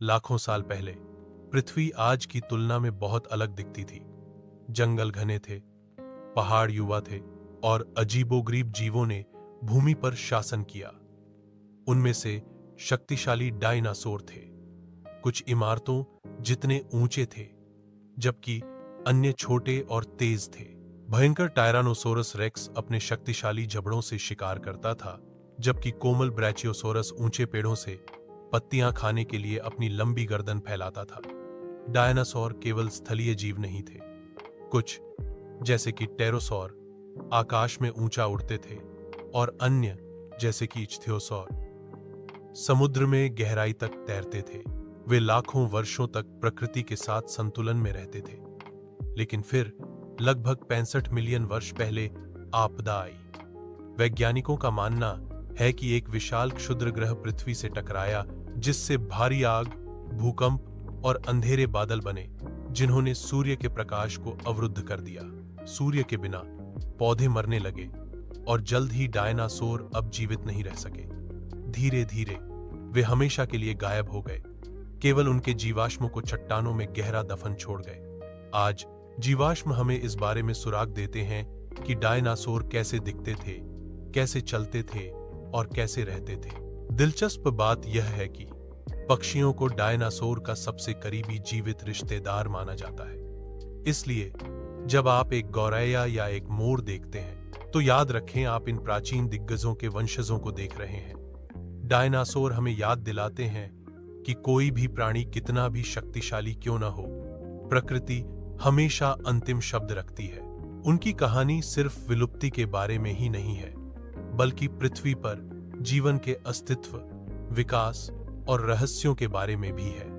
लाखों साल पहले पृथ्वी आज की तुलना में बहुत अलग दिखती थी। जंगल घने थे, पहाड़ युवा थे और अजीबोगरीब जीवों ने भूमि पर शासन किया। उनमें से शक्तिशाली डायनासोर थे, कुछ इमारतों जितने ऊंचे थे, जबकि अन्य छोटे और तेज थे। भयंकर टायरानोसोरस रेक्स अपने शक्तिशाली जबड़ों से शिकार करता था, जबकि कोमल ब्रैचियोसोरस ऊंचे पेड़ों से पत्तियां खाने के लिए अपनी लंबी गर्दन फैलाता था। डायनासोर केवल स्थलीय जीव नहीं थे। कुछ, जैसे कि टेरोसौर, आकाश में ऊंचा उड़ते थे और अन्य, जैसे कि इच्थियोसौर, समुद्र में गहराई तक तैरते थे। वे लाखों वर्षों तक प्रकृति के साथ संतुलन में रहते थे। लेकिन फिर लगभग 65 मिलियन वर्ष पहले आपदा आई। वैज्ञानिकों का मानना है कि एक विशाल क्षुद्र ग्रह पृथ्वी से टकराया, जिससे भारी आग, भूकंप और अंधेरे बादल बने, जिन्होंने सूर्य के प्रकाश को अवरुद्ध कर दिया। सूर्य के बिना पौधे मरने लगे और जल्द ही डायनासोर अब जीवित नहीं रह सके। धीरे धीरे वे हमेशा के लिए गायब हो गए। केवल उनके जीवाश्मों को चट्टानों में गहरा दफन छोड़ गए। आज जीवाश्म हमें इस बारे में सुराग देते हैं कि डायनासोर कैसे दिखते थे, कैसे चलते थे और कैसे रहते थे। दिलचस्प बात यह है कि पक्षियों को डायनासोर का सबसे करीबी जीवित रिश्तेदार माना जाता है। इसलिए जब आप एक गौरैया या एक मोर देखते हैं, तो याद रखें आप इन प्राचीन दिग्गजों के वंशजों को देख रहे हैं। डायनासोर हमें याद दिलाते हैं कि कोई भी प्राणी कितना भी शक्तिशाली क्यों न हो, प्रकृति हमेशा अंतिम शब्द रखती है। उनकी कहानी सिर्फ विलुप्ति के बारे में ही नहीं है, बल्कि पृथ्वी पर जीवन के अस्तित्व, विकास और रहस्यों के बारे में भी है।